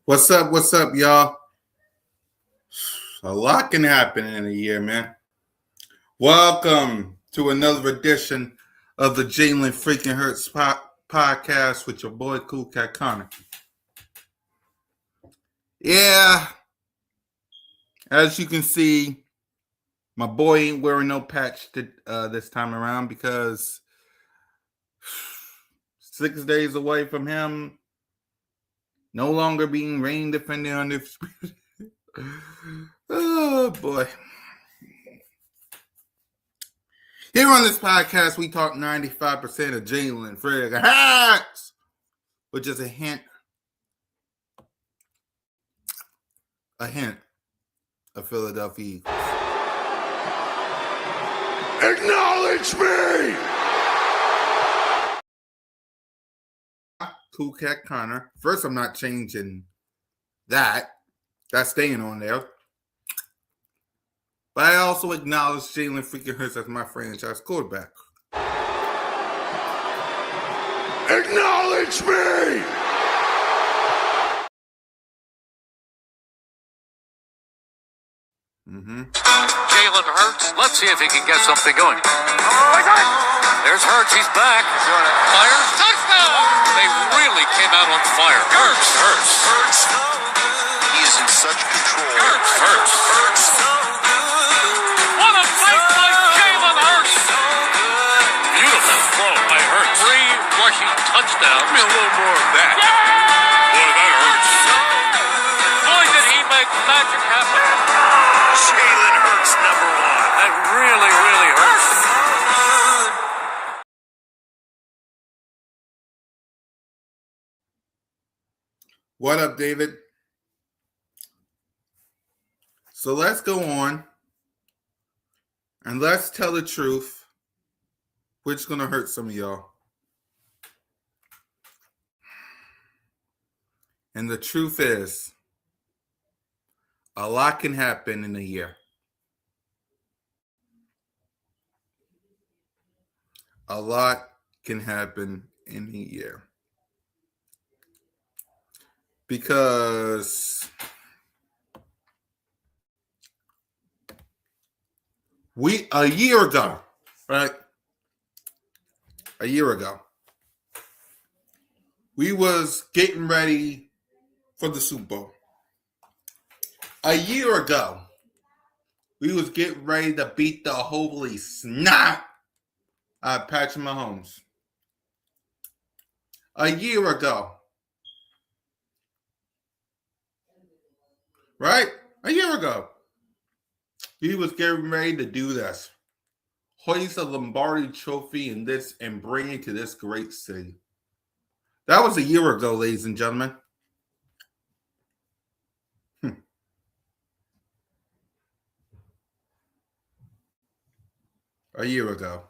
What's up, y'all? A lot can happen in a year, man. Welcome to another edition of the Jalen Freaking Hurts podcast with your boy Cool Cat Connor. Yeah, as you can see, my boy ain't wearing no patch this time around because 6 days away from him no longer being reign defending undisputed. Oh boy. Here on this podcast, we talk 95% of Jalen Freaking Hurts, with just a hint of Philadelphia Eagles. Acknowledge me! Cool Cat Connor. First, I'm not changing that. That's staying on there. But I also acknowledge Jalen Freaking Hurts as my franchise quarterback. Acknowledge me! Jalen Hurts. Let's see if he can get something going. There's Hurts. He's back. Fire. Touchdown! They really came out on fire. Hurts. He is in such control. Hurts. What a play by Jalen Hurts! Beautiful throw by Hurts. 3 rushing touchdowns. Give me a little more of that. Boy, that hurts. Boy, did he make magic happen. Jalen Hurts, number one. That really hurts. What up, David? So let's go on and let's tell the truth, which is going to hurt some of y'all. And the truth is, a lot can happen in a year. A lot can happen in a year. Because a year ago, we was getting ready for the Super Bowl. A year ago, we was getting ready to beat the holy snot out of Patrick Mahomes. A year ago. Right? A year ago. We was getting ready to do this. Hoist a Lombardi trophy and bring it to this great city. That was a year ago, ladies and gentlemen. A year ago.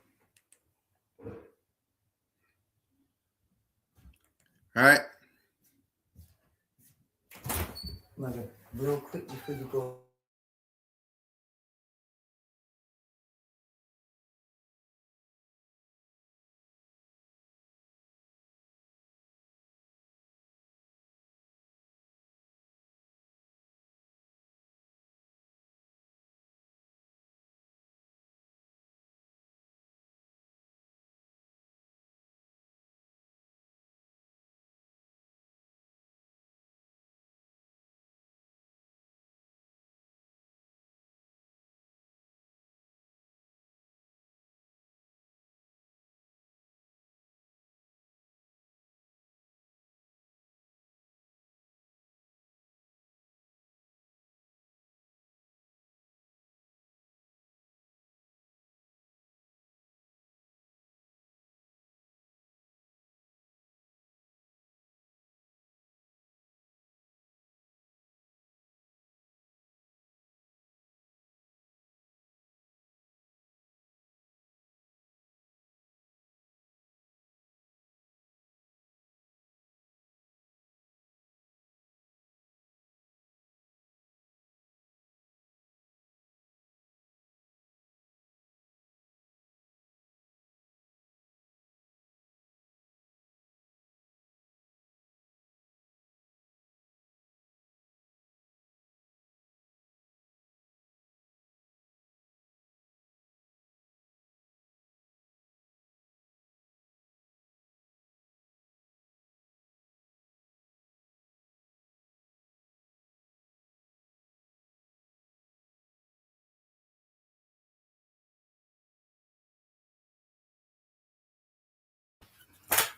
All right. Mother, real quick before you go.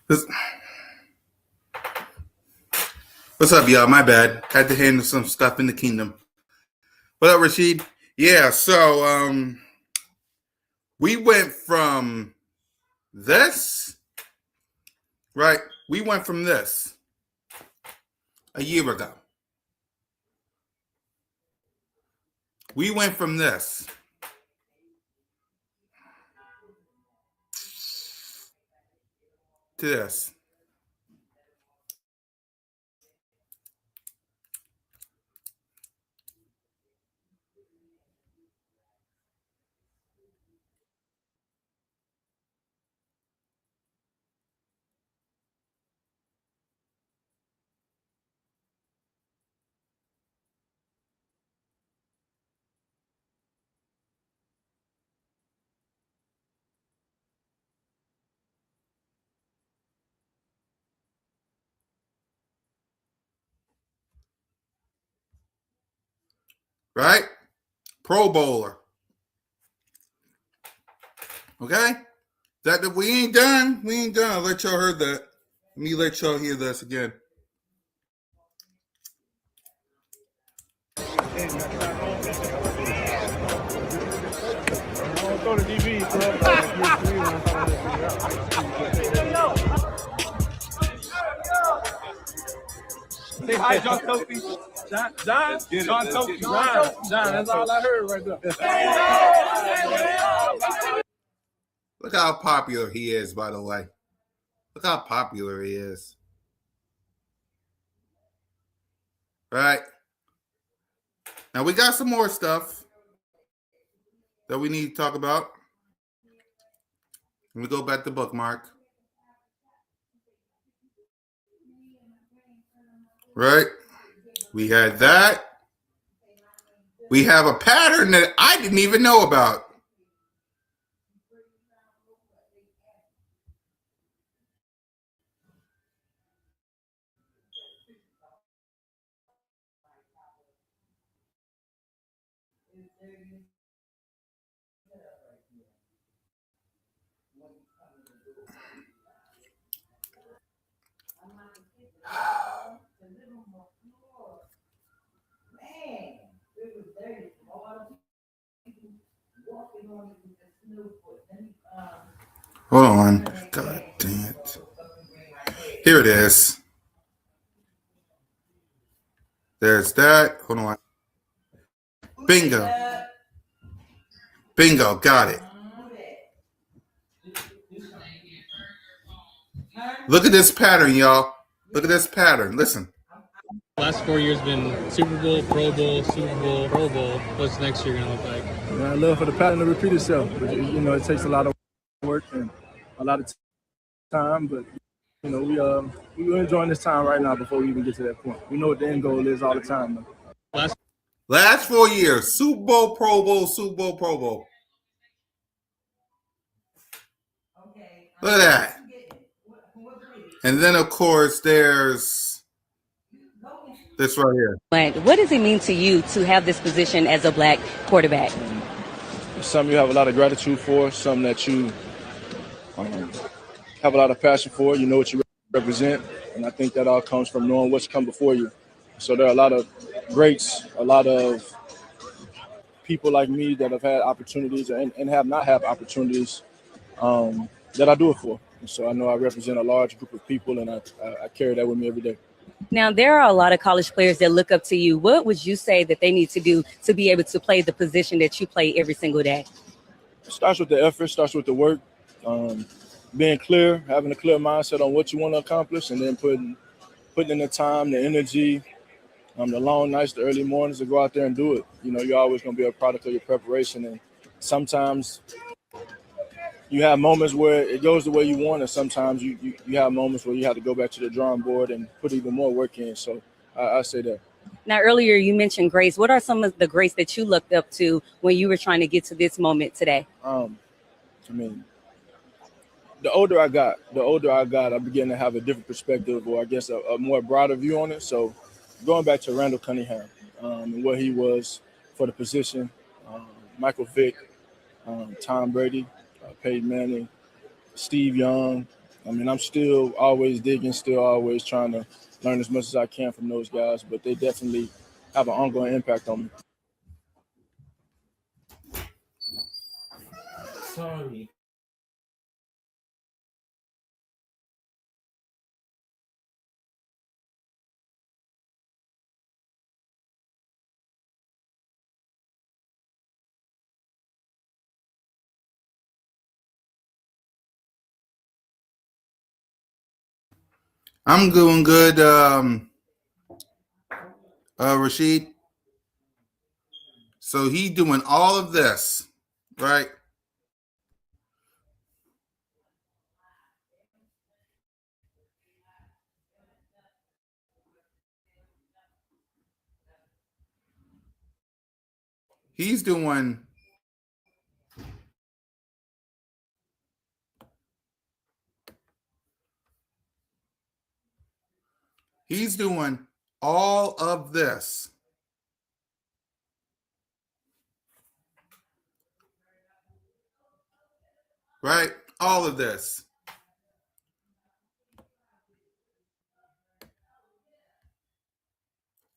What's up, y'all? My bad. Had to handle some stuff in the kingdom. What up, Rashid? Yeah, so we went from this, right? We went from this a year ago. We went from this to this. Right? Pro Bowler. Okay? That we ain't done. We ain't done. I'll let y'all hear that. Let me let y'all hear this again. Say hi, John Tofi. John, that's all I heard right there. Look how popular he is, by the way. Look how popular he is. Right? Now we got some more stuff that we need to talk about. Let me go back to bookmark. Right? We had that. We have a pattern that I didn't even know about. Hold on. God damn it. Here it is. There's that. Hold on. Bingo. Bingo. Got it. Look at this pattern, y'all. Look at this pattern. Listen. Last 4 years been Super Bowl, Pro Bowl, Super Bowl, Pro Bowl. What's next year gonna look like? I love for the pattern to repeat itself. But, it takes a lot of work and a lot of time. But we're enjoying this time right now before we even get to that point. We know what the end goal is all the time, though. Last 4 years, Super Bowl, Pro Bowl, Super Bowl, Pro Bowl. Look at that. And then, of course, there's this right here. What does it mean to you to have this position as a black quarterback? Something you have a lot of gratitude for, something that you have a lot of passion for. You know what you represent, and I think that all comes from knowing what's come before you. So there are a lot of greats, a lot of people like me that have had opportunities and have not had opportunities that I do it for. And so I know I represent a large group of people, and I carry that with me every day. Now, there are a lot of college players that look up to you. What would you say that they need to do to be able to play the position that you play every single day? It starts with the effort, starts with the work, being clear, having a clear mindset on what you want to accomplish, and then putting in the time, the energy, the long nights, the early mornings to go out there and do it. You're always going to be a product of your preparation, and sometimes you have moments where it goes the way you want, and sometimes you have moments where you have to go back to the drawing board and put even more work in. So I say that. Now, earlier you mentioned grace. What are some of the grace that you looked up to when you were trying to get to this moment today? The older I got, I began to have a different perspective, or I guess a more broader view on it. So going back to Randall Cunningham and what he was for the position, Michael Vick, Tom Brady, Peyton Manning, Steve Young, I mean, I'm still always digging, still always trying to learn as much as I can from those guys, but they definitely have an ongoing impact on me. Sorry. I'm doing good, Rashid. So he doing all of this, right? He's doing all of this, right? All of this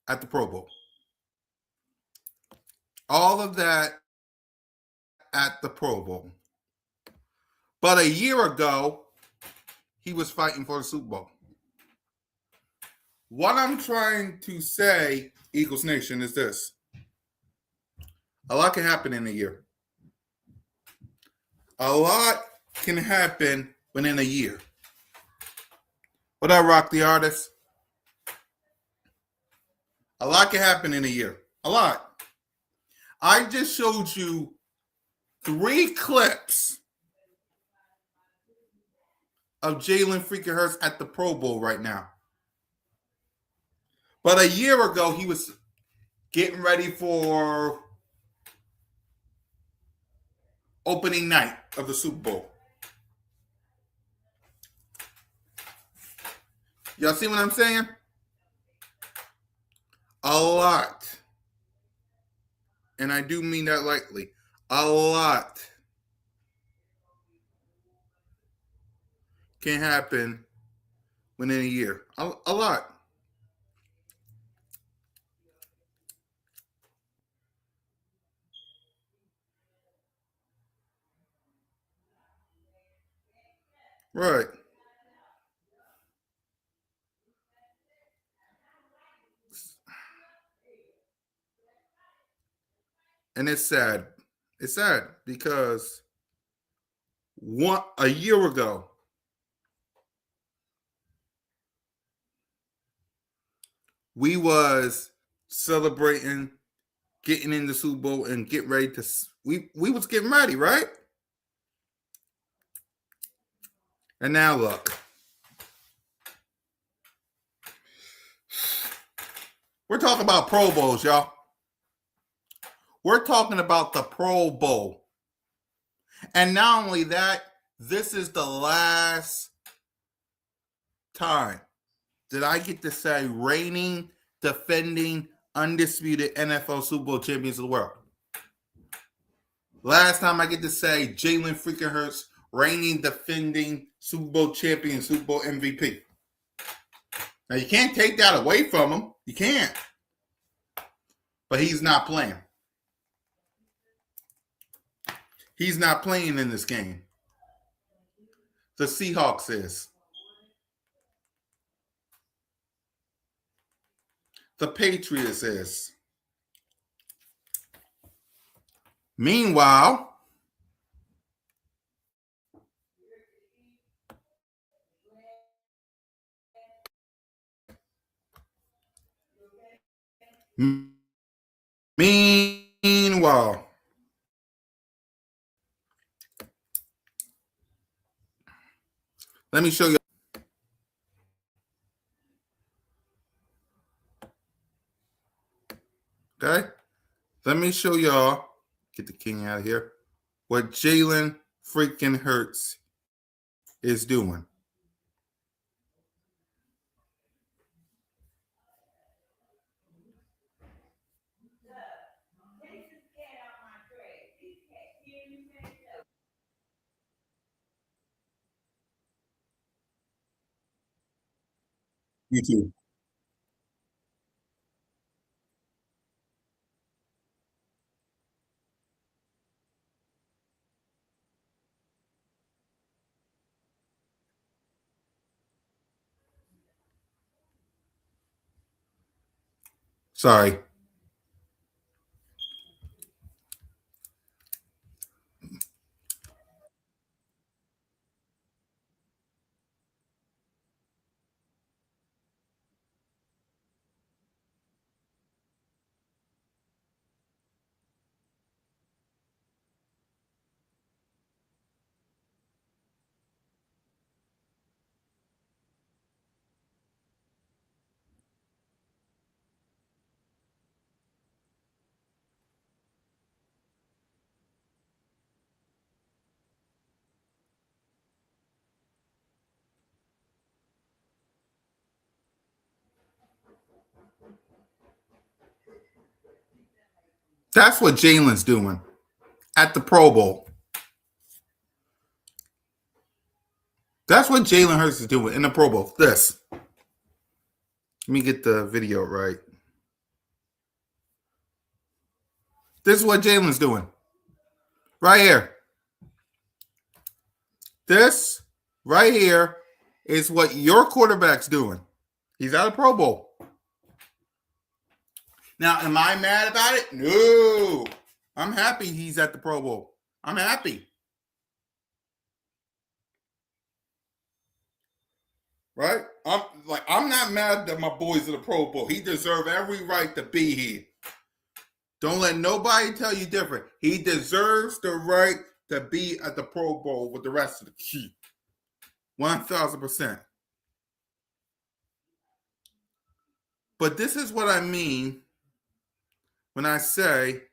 at the Pro Bowl. All of that at the Pro Bowl. But a year ago, he was fighting for the Super Bowl. What I'm trying to say, Eagles Nation, is this. A lot can happen in a year. A lot can happen within a year. What I rock the artist. A lot can happen in a year. A lot. I just showed you 3 clips of Jalen freaking Hurts at the Pro Bowl right now. But a year ago, he was getting ready for opening night of the Super Bowl. Y'all see what I'm saying? A lot. And I do mean that lightly. A lot can happen within a year. A lot. Right. And it's sad. It's sad because a year ago, we was celebrating getting in the Super Bowl and getting ready to we was getting ready, right? And now look. We're talking about Pro Bowls, y'all. We're talking about the Pro Bowl. And not only that, this is the last time that I get to say reigning, defending, undisputed NFL Super Bowl champions of the world. Last time I get to say Jalen freaking Hurts, reigning, defending Super Bowl champion, Super Bowl MVP. Now, you can't take that away from him. You can't. But he's not playing. He's not playing in this game. The Seahawks is. The Patriots is. Meanwhile, meanwhile, let me show you. Okay? Let me show y'all. Get the king out of here. What Jalen freaking Hurts is doing. You too. Sorry. That's what Jalen's doing at the Pro Bowl. That's what Jalen Hurts is doing in the Pro Bowl. This. Let me get the video right. This is what Jalen's doing. Right here. This right here is what your quarterback's doing. He's at a Pro Bowl. Now, am I mad about it? No. I'm happy he's at the Pro Bowl. I'm happy. Right? I'm not mad that my boy's in the Pro Bowl. He deserves every right to be here. Don't let nobody tell you different. He deserves the right to be at the Pro Bowl with the rest of the team. 1,000%. But this is what I mean when I say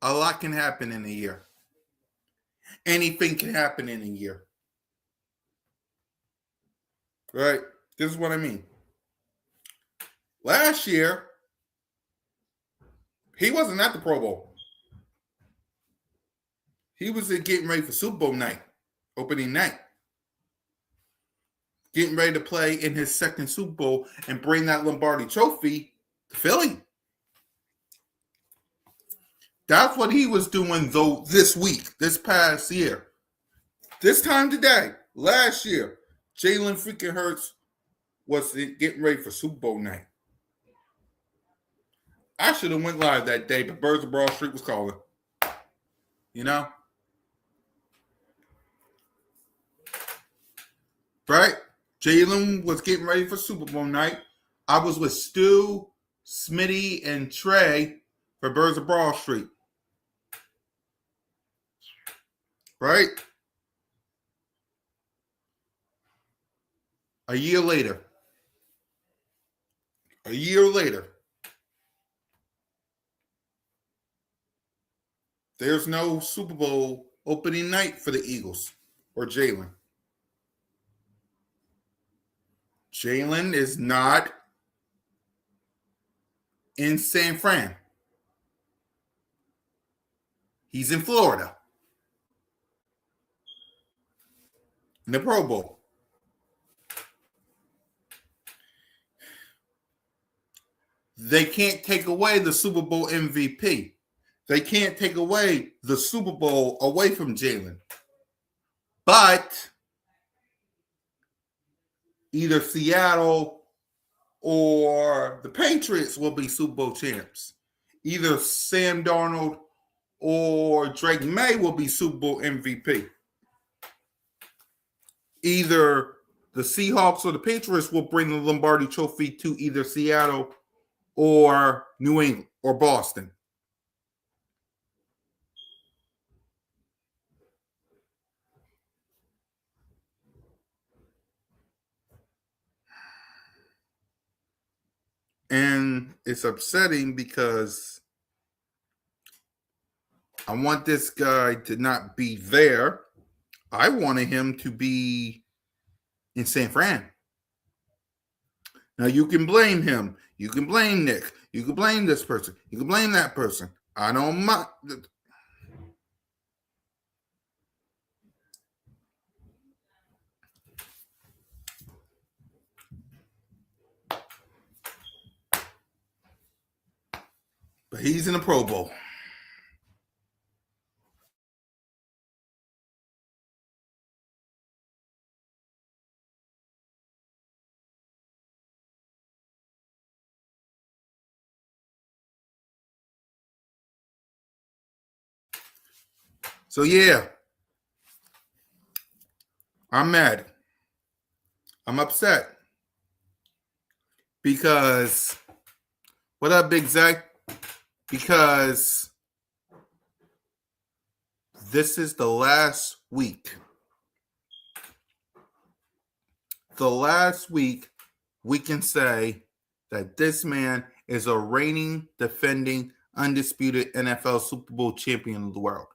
a lot can happen in a year. Anything can happen in a year. Right? This is what I mean. Last year, he wasn't at the Pro Bowl. He was getting ready for Super Bowl night, opening night. Getting ready to play in his second Super Bowl and bring that Lombardi trophy to Philly. That's what he was doing, though, this week, this past year. This time today, last year, Jalen freaking Hurts was getting ready for Super Bowl night. I should have went live that day, but Birds of Broad Street was calling. You know? Right? Jalen was getting ready for Super Bowl night. I was with Stu, Smitty, and Trey for Birds of Broad Street. Right? A year later, there's no Super Bowl opening night for the Eagles or Jalen. Jalen is not in San Fran. He's in Florida in the Pro Bowl. They can't take away the Super Bowl MVP. They can't take away the Super Bowl away from Jalen. But either Seattle or the Patriots will be Super Bowl champs. Either Sam Darnold or Drake May will be Super Bowl MVP. Either the Seahawks or the Patriots will bring the Lombardi trophy to either Seattle or New England or Boston. And it's upsetting because I want this guy to not be there. I wanted him to be in San Fran. Now, you can blame him. You can blame Nick. You can blame this person. You can blame that person. I don't mind. He's in the Pro Bowl. So yeah, I'm mad. I'm upset because what up, Big Zach? Because this is the last week. The last week we can say that this man is a reigning, defending, undisputed NFL Super Bowl champion of the world.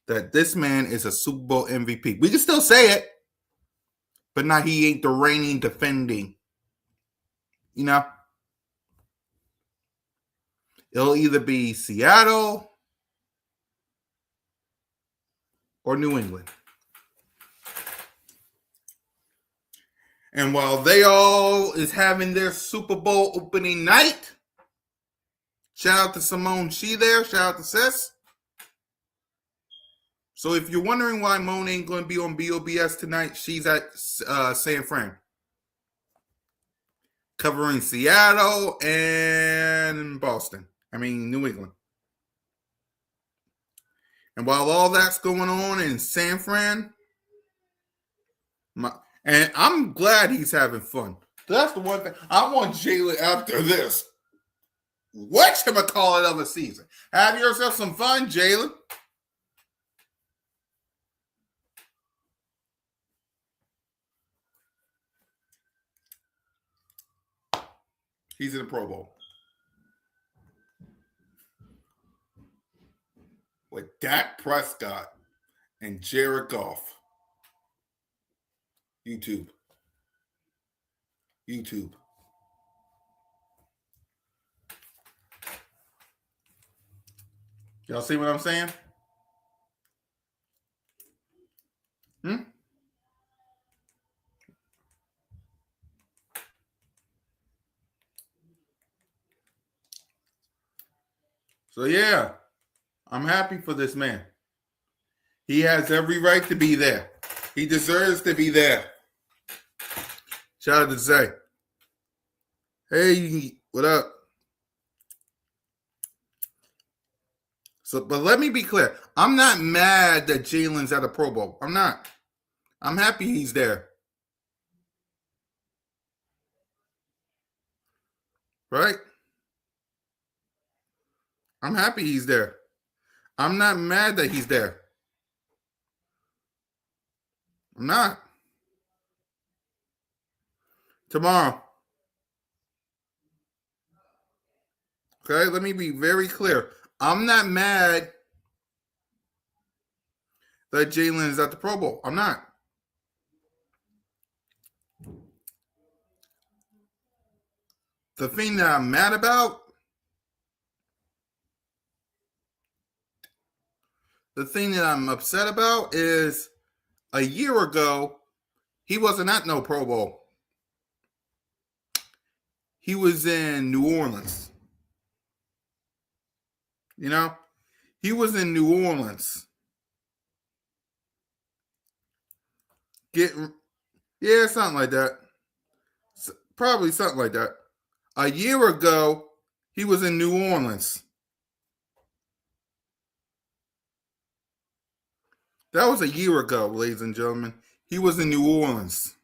That this man is a Super Bowl MVP. We can still say it, but now he ain't the reigning, defending. You know? It'll either be Seattle or New England. And while they all is having their Super Bowl opening night, shout out to Simone She there. Shout out to Sis. So if you're wondering why Moan ain't going to be on BOBS tonight, she's at San Fran. Covering Seattle and Boston. New England. And while all that's going on in San Fran, and I'm glad he's having fun. That's the one thing. I want Jalen after this. Whatchamacallit of a season. Have yourself some fun, Jalen. He's in the Pro Bowl. With Dak Prescott and Jared Goff. YouTube. Y'all see what I'm saying? So yeah, I'm happy for this man. He has every right to be there. He deserves to be there. Shout out to Zay. Hey, what up? So, but let me be clear. I'm not mad that Jalen's at a Pro Bowl. I'm not. I'm happy he's there. Right? I'm happy he's there. I'm not mad that he's there. I'm not. Tomorrow. Okay, let me be very clear. I'm not mad that Jalen is at the Pro Bowl. I'm not. The thing that I'm mad about, the thing that I'm upset about is a year ago, he wasn't at no Pro Bowl. He was in New Orleans. You know? He was in New Orleans. Something like that. Probably something like that. A year ago, he was in New Orleans. That was a year ago, ladies and gentlemen. He was in New Orleans.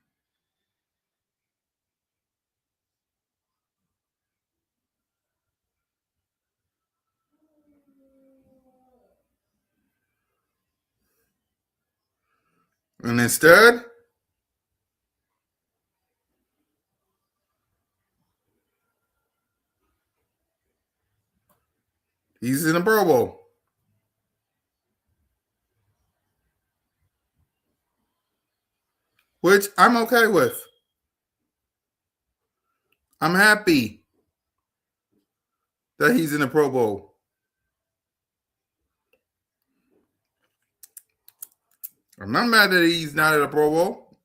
And instead, he's in a Pro Bowl. Which I'm okay with. I'm happy that he's in a Pro Bowl. I'm not mad that he's not at a Pro Bowl.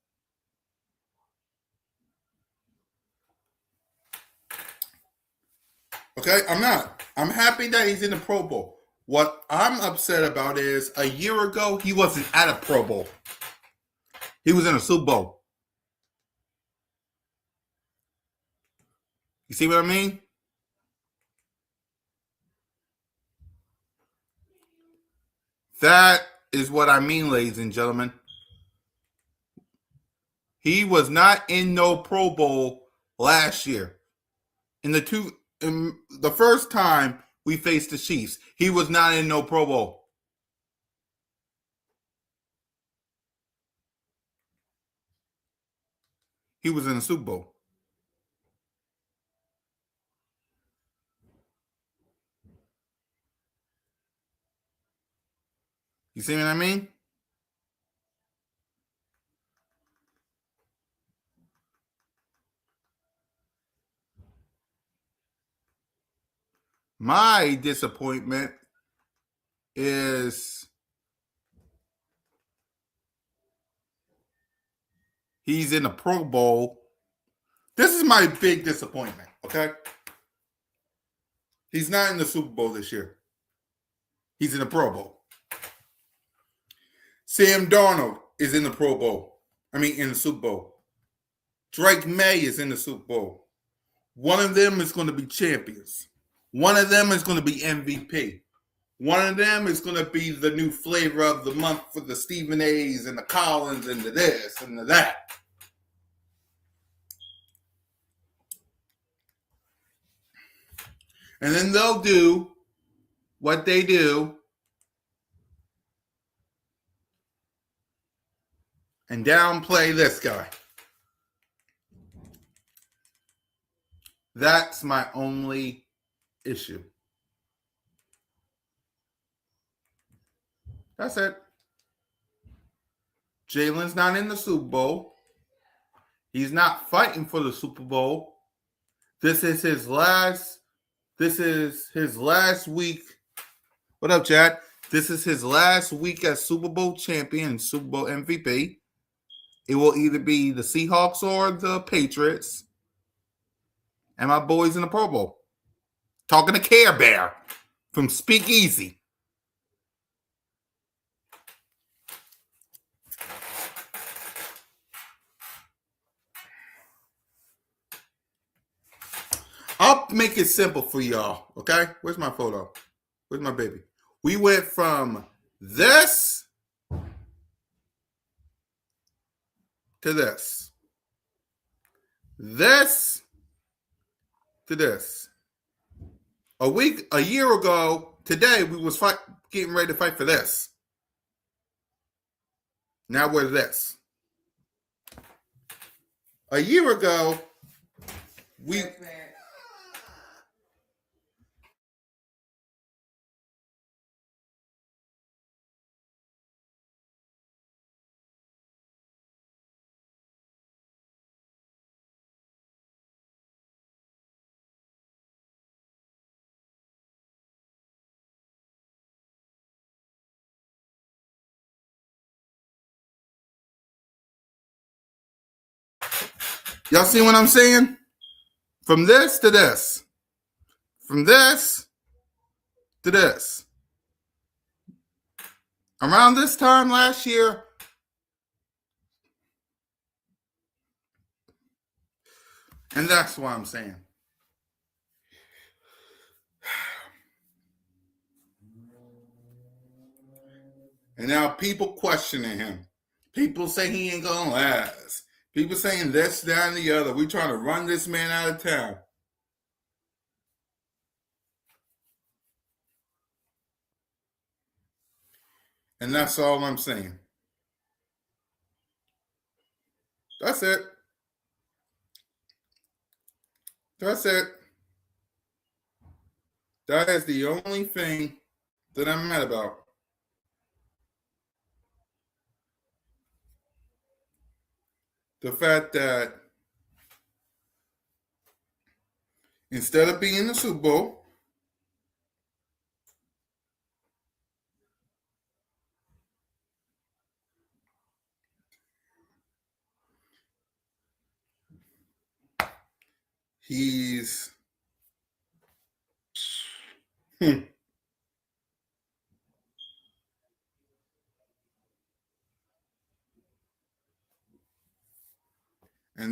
Okay, I'm not. I'm happy that he's in the Pro Bowl. What I'm upset about is a year ago, he wasn't at a Pro Bowl. He was in a Super Bowl. You see what I mean? That is what I mean, ladies and gentlemen. He was not in no Pro Bowl last year. In the first time we faced the Chiefs, he was not in no Pro Bowl. He was in the Super Bowl. You see what I mean? My disappointment is he's in the Pro Bowl. This is my big disappointment, okay? He's not in the Super Bowl this year. He's in the Pro Bowl. Sam Darnold is in the Pro Bowl. In the Super Bowl. Drake May is in the Super Bowl. One of them is going to be champions. One of them is going to be MVP. One of them is going to be the new flavor of the month for the Stephen A's and the Collins and the this and the that. And then they'll do what they do and downplay this guy. That's my only issue. That's it. Jalen's not in the Super Bowl. He's not fighting for the Super Bowl. This is his last week. What up, Chad? This is his last week as Super Bowl champion and Super Bowl MVP. It will either be the Seahawks or the Patriots. And my boys in the Pro Bowl. Talking to Care Bear from Speakeasy. I'll make it simple for y'all, okay? Where's my photo? Where's my baby? We went from this to this. This to this. A year ago, today, we was getting ready to fight for this. Now we're this. A year ago, we... Y'all see what I'm saying? From this to this. From this to this. Around this time last year, and that's what I'm saying. And now people questioning him. People say he ain't gonna last. People saying this, that, and the other. We trying to run this man out of town. And that's all I'm saying. That's it. That's it. That is the only thing that I'm mad about. The fact that instead of being in the Super Bowl, he's And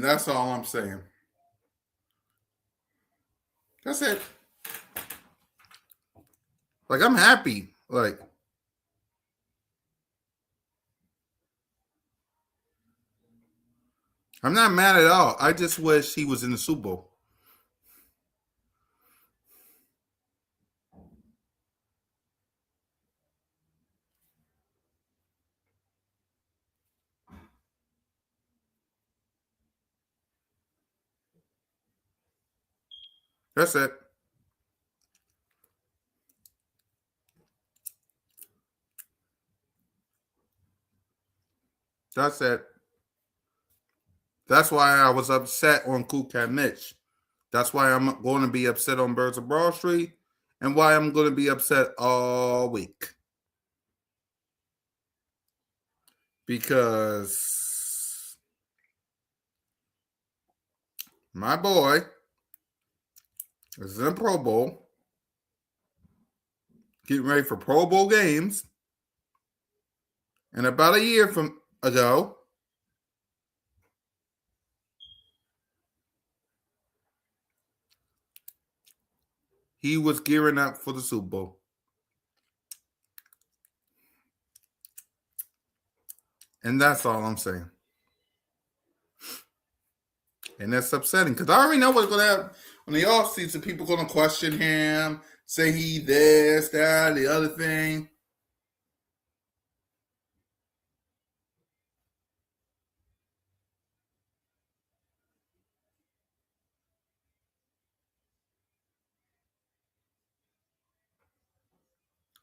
that's all I'm saying. That's it. Like, I'm happy. Like, I'm not mad at all. I just wish he was in the Super Bowl. That's it. That's it. That's why I was upset on Cool Cat Mitch. That's why I'm going to be upset on Birds of Broad Street, and why I'm going to be upset all week. Because my boy is in the Pro Bowl, getting ready for Pro Bowl games, and about a year from ago, he was gearing up for the Super Bowl. And that's all I'm saying. And that's upsetting because I already know what's going to happen on the offseason. People going to question him, say he this, that, the other thing.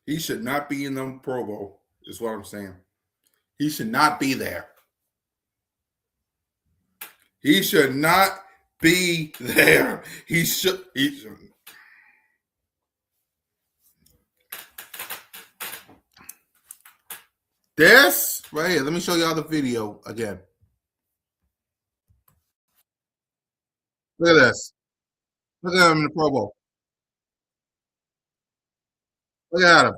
He should not be in the Pro Bowl, is what I'm saying. He should not be there. He should not be there. He should. This right here. Let me show y'all the video again. Look at this. Look at him in the Pro Bowl. Look at him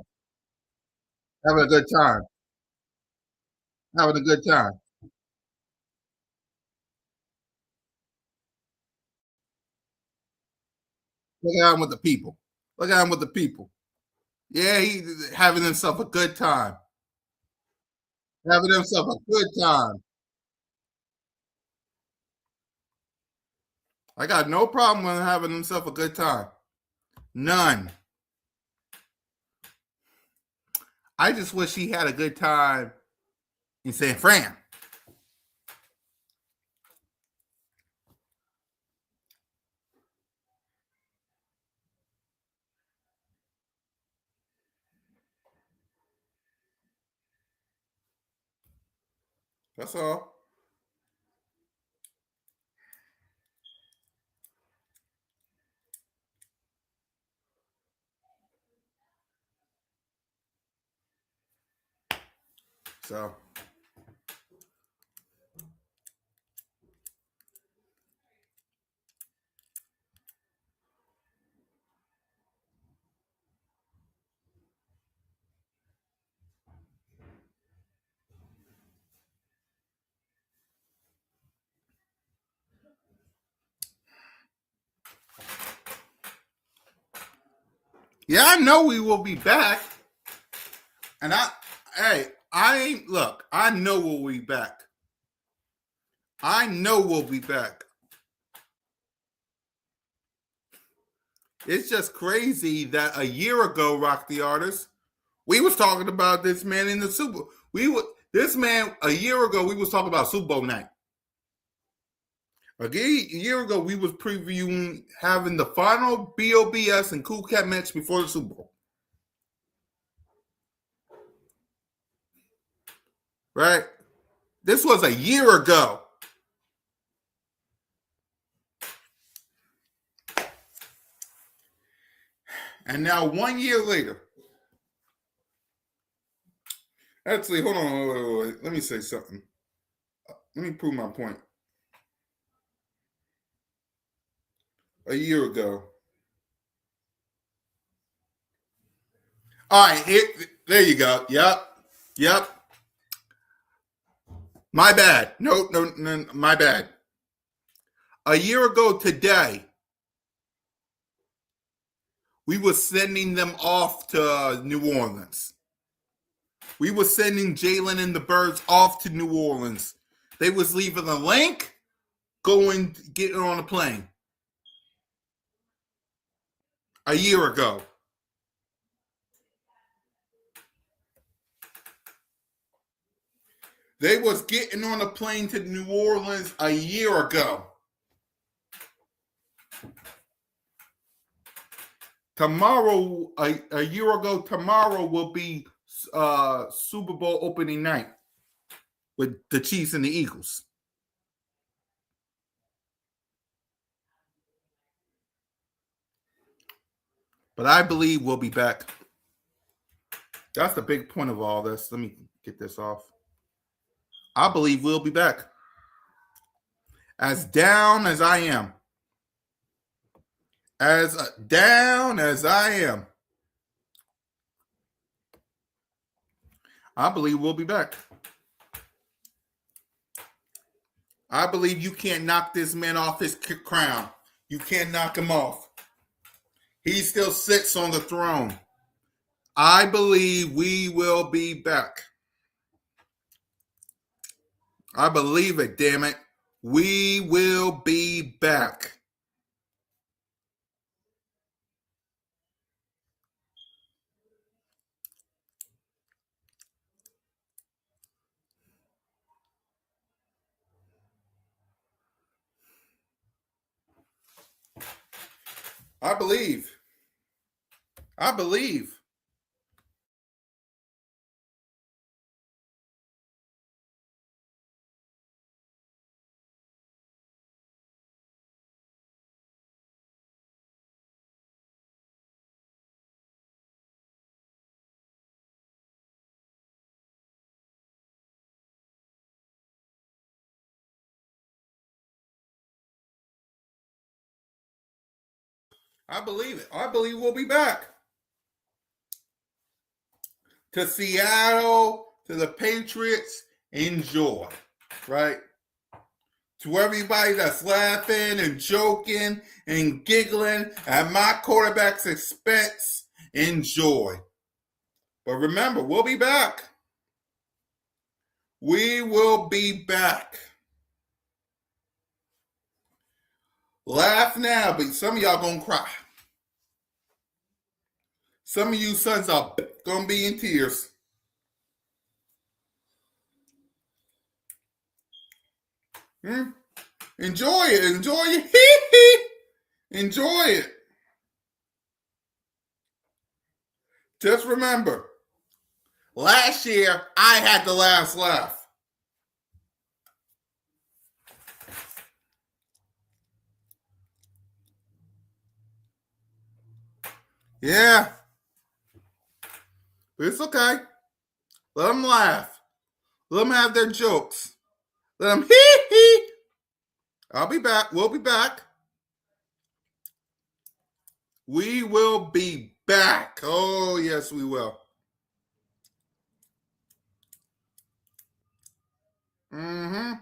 having a good time. Having a good time. Look at him with the people. Look at him with the people. Yeah, he's having himself a good time. Having himself a good time. I got no problem with having himself a good time. None. I just wish he had a good time in San Fran. That's all. So, yeah, I know we will be back. And I know we'll be back. I know we'll be back. It's just crazy that a year ago, Rock the Artist, we was talking about this man in the Super. This man a year ago we was talking about Super Bowl night. A year ago we was previewing having the final BOBS and Cool Cat match before the Super Bowl. Right? This was a year ago. And now 1 year later. Actually, hold on. Wait. Let me say something. Let me prove my point. A year ago, All right, there you go. Yep. My bad. No, my bad. A year ago today, we were sending them off to New Orleans. We were sending Jalen and the Birds off to New Orleans. They was leaving the link, getting on a plane. A year ago. They was getting on a plane to New Orleans a year ago. Tomorrow, a year ago, tomorrow will be Super Bowl opening night with the Chiefs and the Eagles. But I believe we'll be back. That's the big point of all this. Let me get this off. I believe we'll be back. As down as I am. As down as I am. I believe we'll be back. I believe you can't knock this man off his crown. You can't knock him off. He still sits on the throne. I believe we will be back. I believe it, damn it. We will be back. I believe. I believe. I believe it. I believe we'll be back. To Seattle, to the Patriots, enjoy. Right? To everybody that's laughing and joking and giggling at my quarterback's expense, enjoy. But remember, we'll be back. We will be back. Laugh now, but some of y'all gonna cry. Some of you sons are gonna be in tears. Enjoy it. Enjoy it. Enjoy it. Just remember, last year I had the last laugh. Yeah. But it's okay. Let them laugh. Let them have their jokes. Let them hee. I'll be back. We'll be back. We will be back. Oh, yes, we will. Mm-hmm.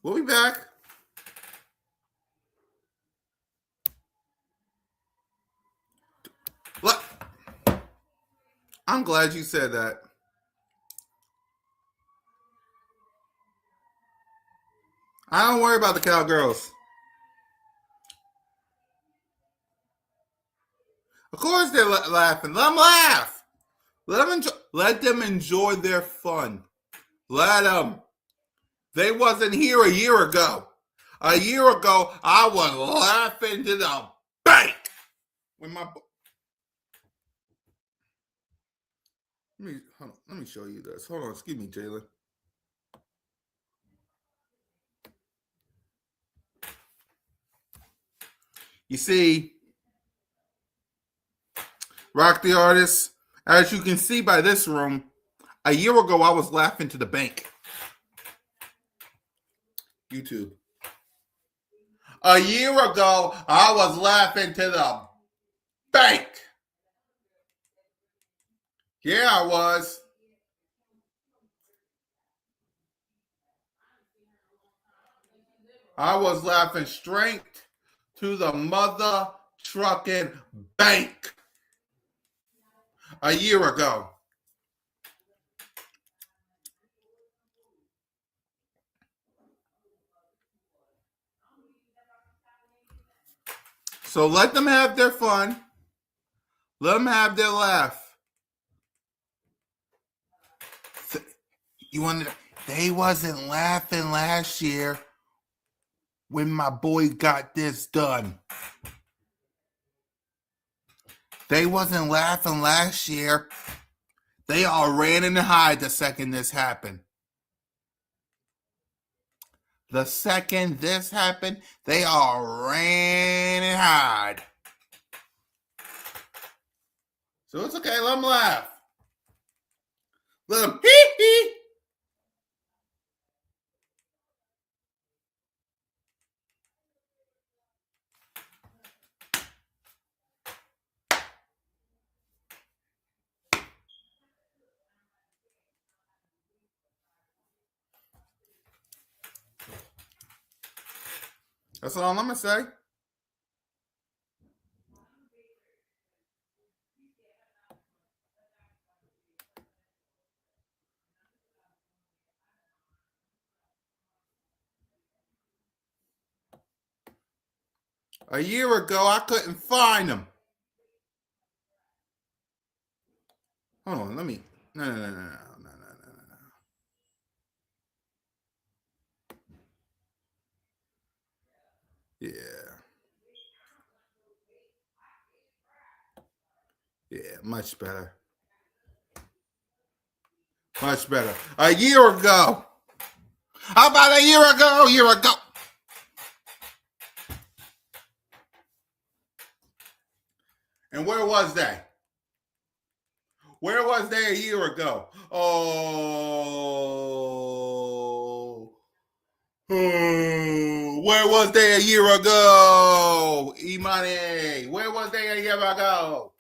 We'll be back. Look, I'm glad you said that. I don't worry about the Cowgirls. Of course they're laughing. Let them laugh. Let them enjoy their fun. Let them. They wasn't here a year ago. A year ago, I was laughing to the bank. When my let me show you this. Hold on, excuse me, Jalen. You see, Rock the Artist, as you can see by this room, A year ago, I was laughing to the bank. YouTube. A year ago, I was laughing to the bank. Yeah, I was. I was laughing straight to the mother trucking bank a year ago. So let them have their fun. Let them have their laugh. You wanted to, they wasn't laughing last year when my boy got this done. They wasn't laughing last year. They all ran and hide the second this happened. The second this happened, they all ran and hide. So it's okay, let them laugh. Let them hee hee. That's all I'm going to say. A year ago, I couldn't find them. Hold on, let me. No. Yeah. Yeah, much better. Much better. A year ago. How about a year ago? A year ago. And where was they? Where was they a year ago? Where was they a year ago? E-Money. Where was they a year ago?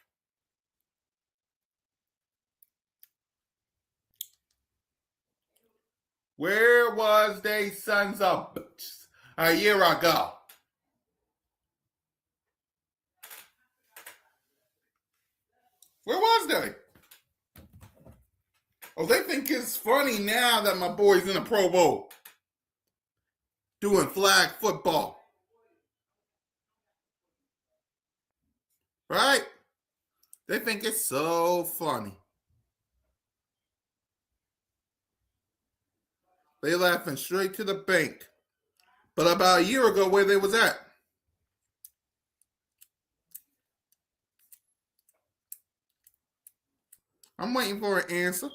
Where was they sons of bitches a year ago? Where was they? Oh, they think it's funny now that my boy's in a Pro Bowl doing flag football. Right? They think it's so funny. They laughing straight to the bank. But about a year ago, where they was at? I'm waiting for an answer.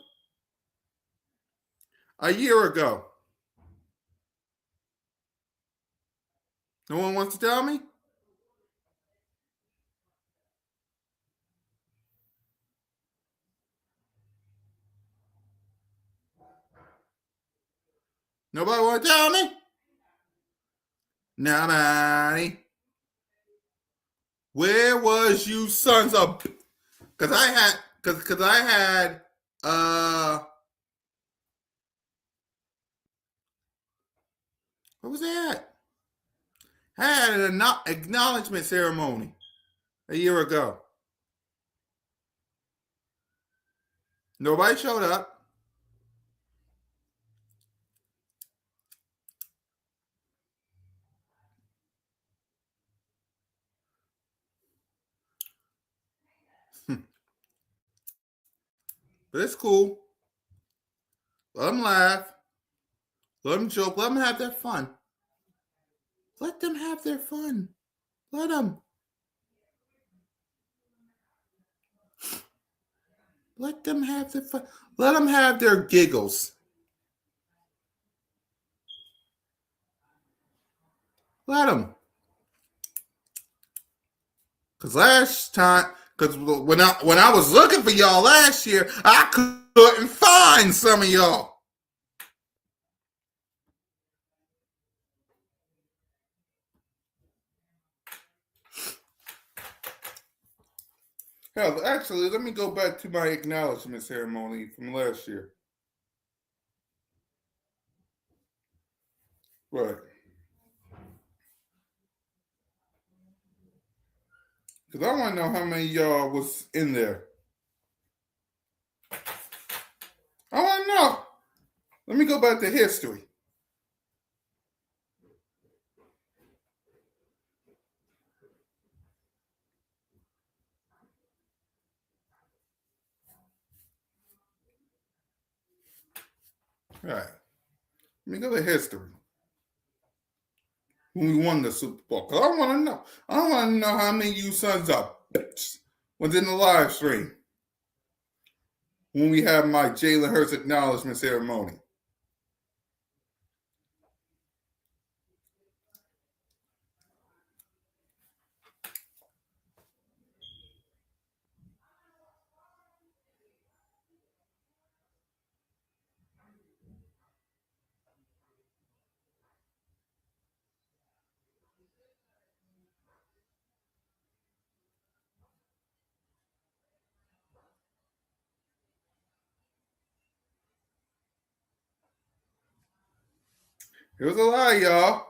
A year ago. No one wants to tell me? Nobody want to tell me? Nobody. Where was you sons of? Because I had what was that? I had an acknowledgement ceremony a year ago. Nobody showed up. But it's cool. Let them laugh. Let them joke. Let them have their fun. Let them have their fun. Let them. Let them have their fun. Let them have their giggles. Let them. Because last time, because when I was looking for y'all last year, I couldn't find some of y'all. Hell, actually, let me go back to my acknowledgement ceremony from last year. Right. Because I want to know how many of y'all was in there. I want to know. Let me go back to history. All right. Let me go to history. When we won the Super Bowl. Because I want to know. I want to know how many of you sons of bitches was in the live stream when we had my Jalen Hurts acknowledgement ceremony. It was a lie, y'all.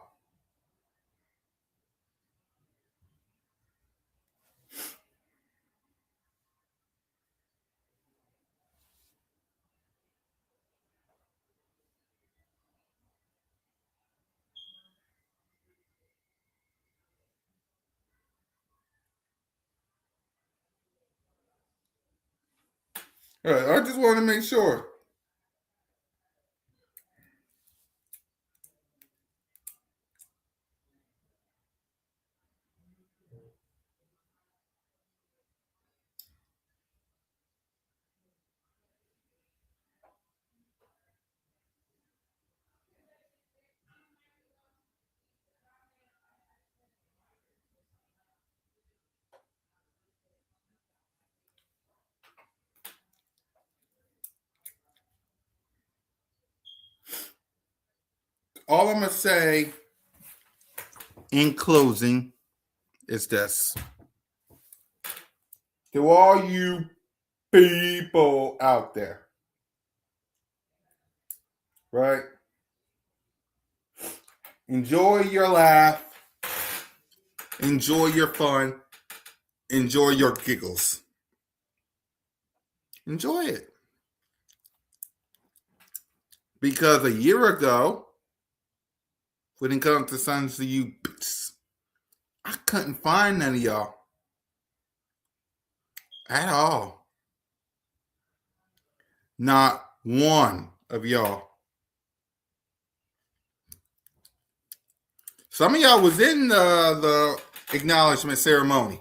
All right, I just want to make sure. All I'm going to say in closing is this. To all you people out there, right? Enjoy your laugh. Enjoy your fun. Enjoy your giggles. Enjoy it. Because a year ago, when it comes to sons of you bitches, I couldn't find none of y'all. At all. Not one of y'all. Some of y'all was in the acknowledgement ceremony.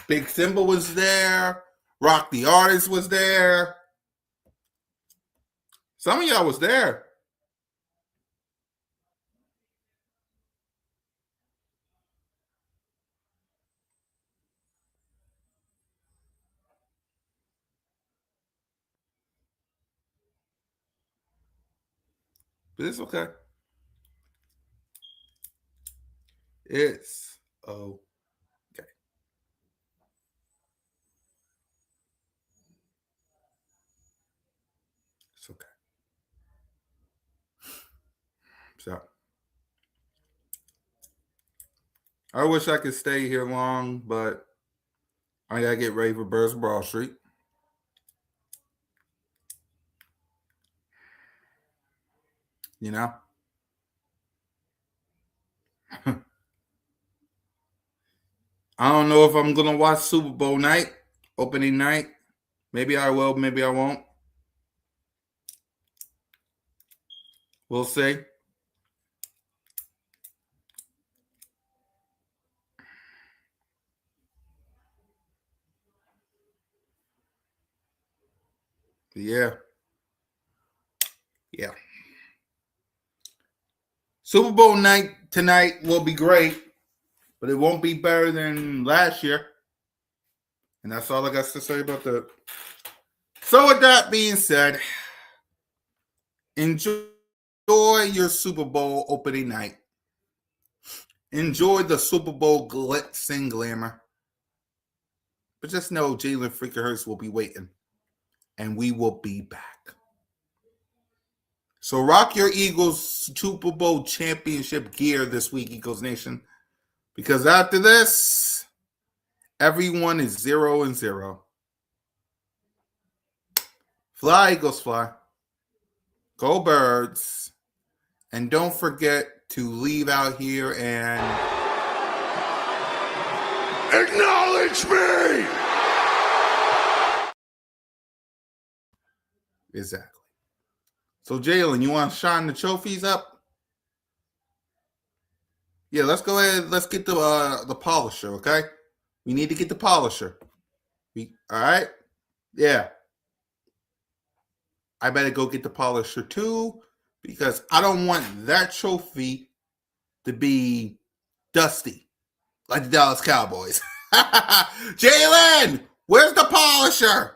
Big Simba was there. Rock the Artist was there. Some of y'all was there. But it's okay. It's okay. It's okay. So I wish I could stay here long, but I gotta get ready for Birds Broad Street. You know? I don't know if I'm gonna watch Super Bowl night, opening night. Maybe I will, maybe I won't. We'll see. Yeah. Yeah. Super Bowl night tonight will be great, but it won't be better than last year. And that's all I got to say about that. So with that being said, enjoy your Super Bowl opening night. Enjoy the Super Bowl glitz and glamour. But just know Jalen freaking Hurts will be waiting. And we will be back. So rock your Eagles Super Bowl championship gear this week, Eagles Nation. Because after this, everyone is 0-0. Fly, Eagles, fly. Go Birds. And don't forget to leave out here and Acknowledge me! exactly. So Jalen, you want to shine the trophies up? Yeah, let's go ahead. Let's get the polisher, okay? We need to get the polisher. All right? Yeah. I better go get the polisher too because I don't want that trophy to be dusty like the Dallas Cowboys. Jalen, where's the polisher?